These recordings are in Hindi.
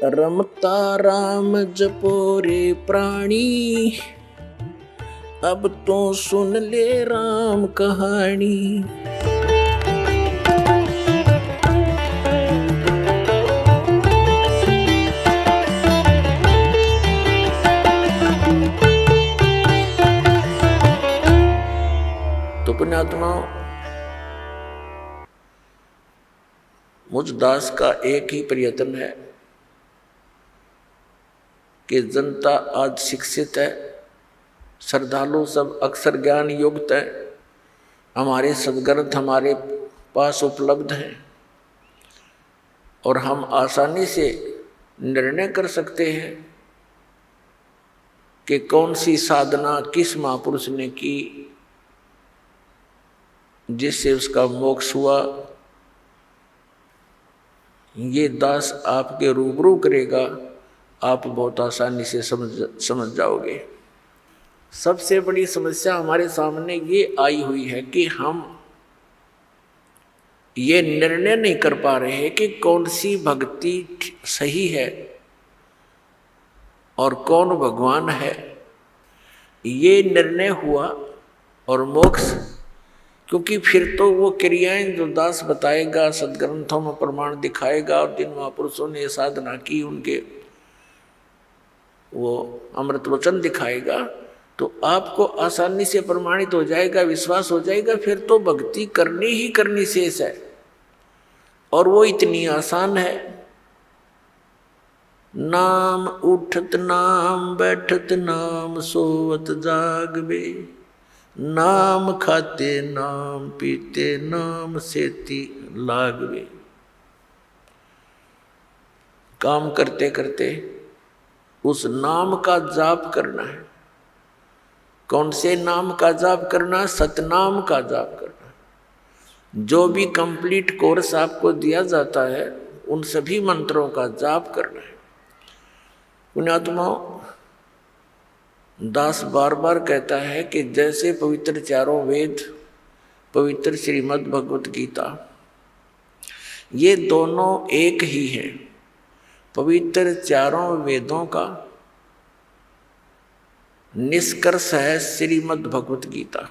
रमता राम जपो रे प्राणी, अब तो सुन ले राम कहानी। तो पुण्यात्मा, मुझ दास का एक ही प्रयत्न है कि जनता आज शिक्षित है, श्रद्धालु सब अक्षर ज्ञान युक्त है, हमारे सद्ग्रंथ हमारे पास उपलब्ध हैं और हम आसानी से निर्णय कर सकते हैं कि कौन सी साधना किस महापुरुष ने की जिससे उसका मोक्ष हुआ। ये दास आपके रूबरू करेगा, आप बहुत आसानी से समझ जाओगे। सबसे बड़ी समस्या हमारे सामने ये आई हुई है कि हम ये निर्णय नहीं कर पा रहे हैं कि कौन सी भक्ति सही है और कौन भगवान है। ये निर्णय हुआ और मोक्ष, क्योंकि फिर तो वो क्रियाएं जो दास बताएगा, सदग्रंथों में प्रमाण दिखाएगा और जिन महापुरुषों ने साधना की उनके वो अमृत वचन दिखाएगा, तो आपको आसानी से प्रमाणित हो जाएगा, विश्वास हो जाएगा। फिर तो भक्ति करनी ही करनी शेष है और वो इतनी आसान है। नाम उठत नाम बैठत नाम सोवत जागवे, नाम खाते नाम पीते नाम सेती लागवे। काम करते करते उस नाम का जाप करना है। कौन से नाम का जाप करना? सतनाम का जाप करना। जो भी कंप्लीट कोर्स आपको दिया जाता है उन सभी मंत्रों का जाप करना है। पुण्यात्माओं, दास बार बार कहता है कि जैसे पवित्र चारों वेद, पवित्र श्रीमद् भगवत गीता, ये दोनों एक ही है। पवित्र चारों वेदों का निष्कर्ष है श्रीमद् भगवत गीता।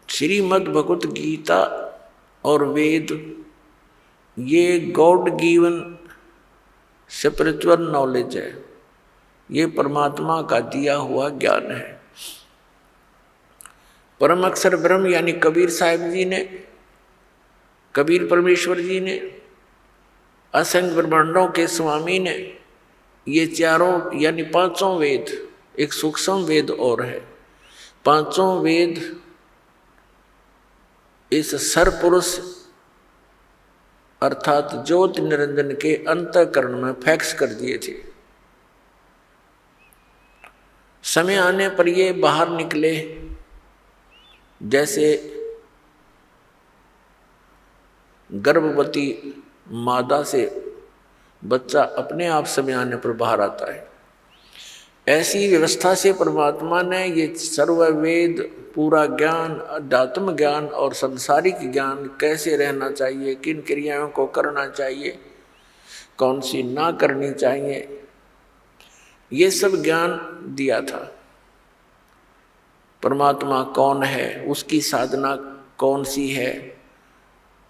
श्रीमद् भगवत गीता और वेद ये गॉड गिवन स्पिरिचुअल नॉलेज है, ये परमात्मा का दिया हुआ ज्ञान है। परम अक्षर ब्रह्म यानी कबीर साहिब जी ने, कबीर परमेश्वर जी ने, असंख्य ब्रह्मांडों के स्वामी ने ये चारों यानी पांचों वेद, एक सूक्ष्म वेद और है, पांचों वेद इस सरपुरुष अर्थात ज्योति निरंजन के अंतःकरण में फैक्स कर दिए थे। समय आने पर ये बाहर निकले, जैसे गर्भवती मादा से बच्चा अपने आप समय आने पर बाहर आता है, ऐसी व्यवस्था से परमात्मा ने ये सर्व वेद, पूरा ज्ञान, अध्यात्म ज्ञान और संसारिक ज्ञान, कैसे रहना चाहिए, किन क्रियाओं को करना चाहिए, कौन सी ना करनी चाहिए, ये सब ज्ञान दिया था। परमात्मा कौन है, उसकी साधना कौन सी है,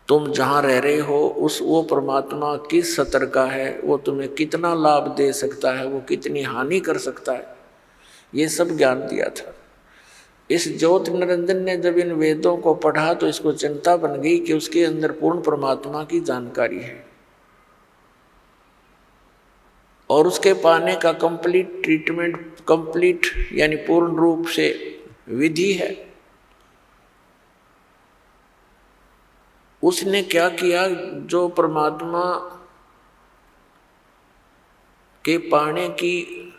तुम जहाँ रह रहे हो उस वो परमात्मा किस स्तर का है, वो तुम्हें कितना लाभ दे सकता है, वो कितनी हानि कर सकता है, ये सब ज्ञान दिया था। इस ज्योति निरंजन ने जब इन वेदों को पढ़ा तो इसको चिंता बन गई कि उसके अंदर पूर्ण परमात्मा की जानकारी है और उसके पाने का कंप्लीट ट्रीटमेंट, कंप्लीट यानी पूर्ण रूप से विधि है। उसने क्या किया, जो परमात्मा के पाने की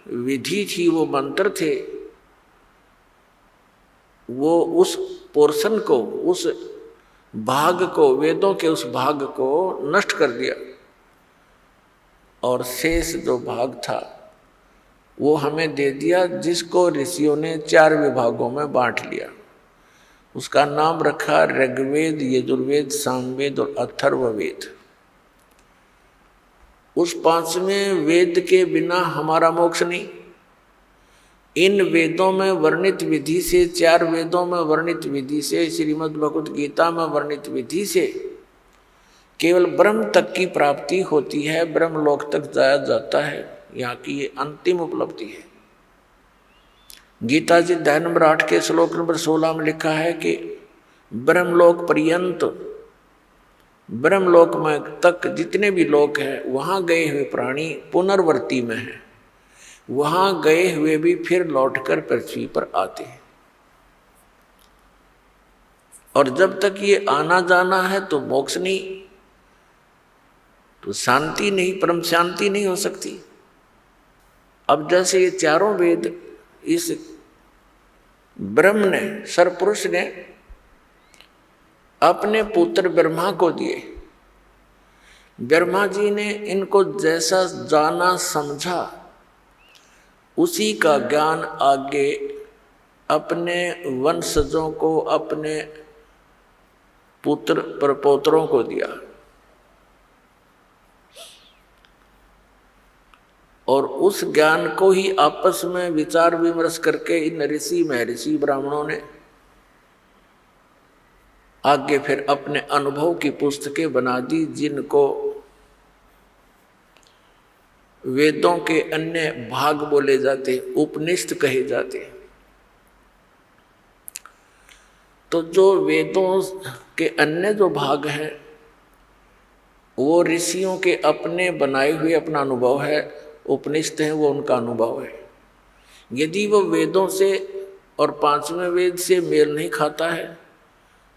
विधि थी, वो मंत्र थे, वो उस पोर्शन को, उस भाग को, वेदों के उस भाग को नष्ट कर दिया और शेष जो भाग था वो हमें दे दिया, जिसको ऋषियों ने 4 विभागों में बांट लिया। उसका नाम रखा ऋग्वेद, यजुर्वेद, सामवेद और अथर्ववेद। उस पांचवें वेद के बिना हमारा मोक्ष नहीं। इन वेदों में वर्णित विधि से, 4 वेदों में वर्णित विधि से, श्रीमद् भगवत गीता में वर्णित विधि से केवल ब्रह्म तक की प्राप्ति होती है, ब्रह्मलोक तक जाया जाता है। यहाँ की ये अंतिम उपलब्धि है। गीता जी अध्याय नंबर 8 के श्लोक नंबर 16 में लिखा है कि ब्रह्मलोक पर्यंत, ब्रह्मलोक में तक जितने भी लोक हैं वहाँ गए हुए प्राणी पुनर्वर्ती में हैं, वहाँ गए हुए भी फिर लौटकर पृथ्वी पर आते हैं। और जब तक ये आना जाना है तो मोक्ष नहीं, तो शांति नहीं, परम शांति नहीं हो सकती। अब जैसे ये चारों वेद इस ब्रह्म ने, सरपुरुष ने अपने पुत्र ब्रह्मा को दिए। ब्रह्मा जी ने इनको जैसा जाना समझा उसी का ज्ञान आगे अपने वंशजों को, अपने पुत्र प्रपौत्रों को दिया। और उस ज्ञान को ही आपस में विचार विमर्श करके इन ऋषि महर्षि ब्राह्मणों ने आगे फिर अपने अनुभव की पुस्तकें बना दी, जिनको वेदों के अन्य भाग बोले जाते, उपनिषद कहे जाते। तो जो वेदों के अन्य जो भाग हैं वो ऋषियों के अपने बनाए हुए अपना अनुभव है, उपनिषद है वो उनका अनुभव है। यदि वो वेदों से और 5वें वेद से मेल नहीं खाता है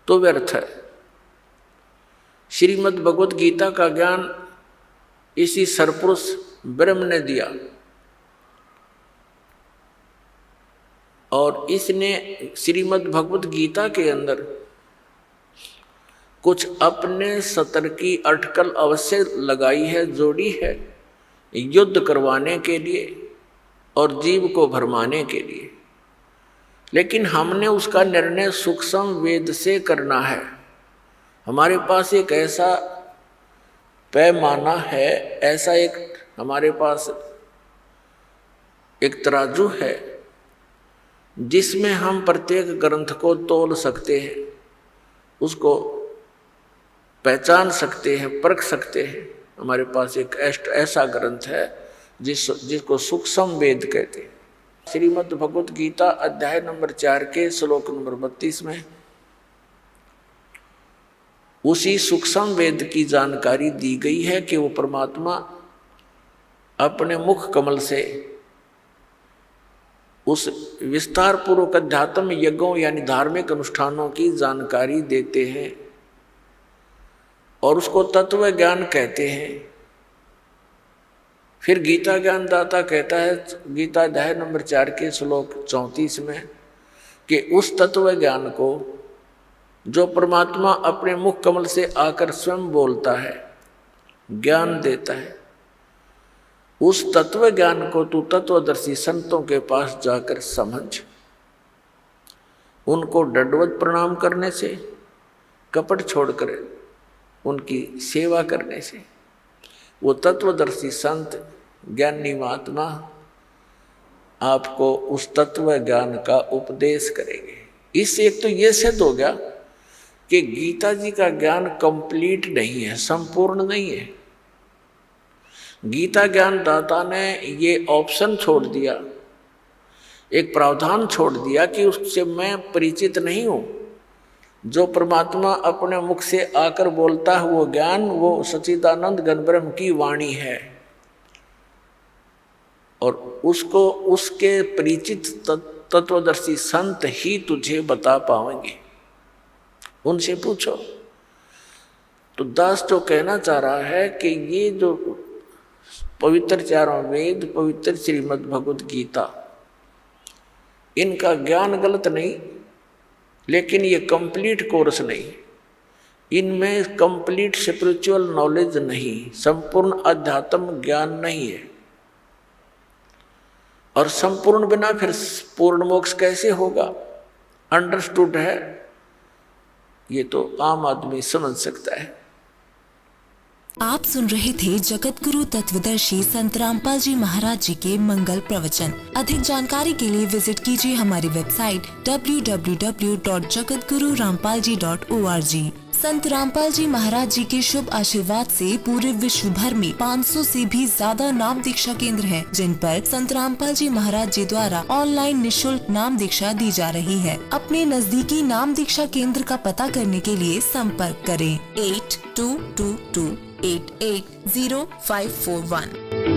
तो व्यर्थ है। श्रीमद् भगवत गीता का ज्ञान इसी सरपुरुष ब्रह्म ने दिया और इसने श्रीमद् भगवत गीता के अंदर कुछ अपने सतर की अटकल अवश्य लगाई है, जोड़ी है, युद्ध करवाने के लिए और जीव को भरमाने के लिए। लेकिन हमने उसका निर्णय सूक्ष्म वेद से करना है। हमारे पास एक ऐसा पैमाना है, ऐसा एक हमारे पास एक तराजू है जिसमें हम प्रत्येक ग्रंथ को तौल सकते हैं, उसको पहचान सकते हैं, परख सकते हैं। हमारे पास एक ऐसा ग्रंथ है जिसको सूक्ष्म वेद कहते हैं। श्रीमद् भगवत गीता अध्याय नंबर 4 के श्लोक नंबर 32 में उसी सूक्ष्म वेद की जानकारी दी गई है कि वो परमात्मा अपने मुख कमल से उस विस्तार पूर्वक अध्यात्म यज्ञों यानी धार्मिक अनुष्ठानों की जानकारी देते हैं और उसको तत्व ज्ञान कहते हैं। फिर गीता ज्ञान दाता कहता है गीता अध्याय नंबर 4 के श्लोक 34 में कि उस तत्व ज्ञान को जो परमात्मा अपने मुख कमल से आकर स्वयं बोलता है, ज्ञान देता है, उस तत्व ज्ञान को तू तत्वदर्शी संतों के पास जाकर समझ। उनको दंडवत प्रणाम करने से, कपट छोड़कर उनकी सेवा करने से वो तत्वदर्शी संत ज्ञानी महात्मा आपको उस तत्व ज्ञान का उपदेश करेंगे। इससे एक तो ये सिद्ध हो गया कि गीता जी का ज्ञान कंप्लीट नहीं है, संपूर्ण नहीं है। गीता ज्ञान दाता ने ये ऑप्शन छोड़ दिया, एक प्रावधान छोड़ दिया कि उससे मैं परिचित नहीं हूं। जो परमात्मा अपने मुख से आकर बोलता है वो ज्ञान, वो सच्चिदानंद घन ब्रह्म की वाणी है और उसको उसके परिचित तत्वदर्शी संत ही तुझे बता पाएंगे। उनसे पूछो। तो दास जो कहना चाह रहा है कि ये जो पवित्र चारों वेद, पवित्र श्रीमद् भगवत गीता, इनका ज्ञान गलत नहीं, लेकिन ये कंप्लीट कोर्स नहीं, इनमें कंप्लीट स्पिरिचुअल नॉलेज नहीं, संपूर्ण अध्यात्म ज्ञान नहीं है। और संपूर्ण बिना फिर पूर्ण मोक्ष कैसे होगा? अंडरस्टूड है, ये तो आम आदमी समझ सकता है। आप सुन रहे थे जगत गुरु तत्वदर्शी संत रामपाल जी महाराज जी के मंगल प्रवचन। अधिक जानकारी के लिए विजिट कीजिए हमारी वेबसाइट www.jagatgururampalji.org। संत रामपाल जी महाराज जी के शुभ आशीर्वाद से पूरे विश्व भर में 500 से भी ज्यादा नाम दीक्षा केंद्र हैं, जिन पर संत रामपाल जी महाराज जी द्वारा ऑनलाइन निशुल्क नाम दीक्षा दी जा रही है। अपने नजदीकी नाम दीक्षा केंद्र का पता करने के लिए संपर्क करें 8222880541।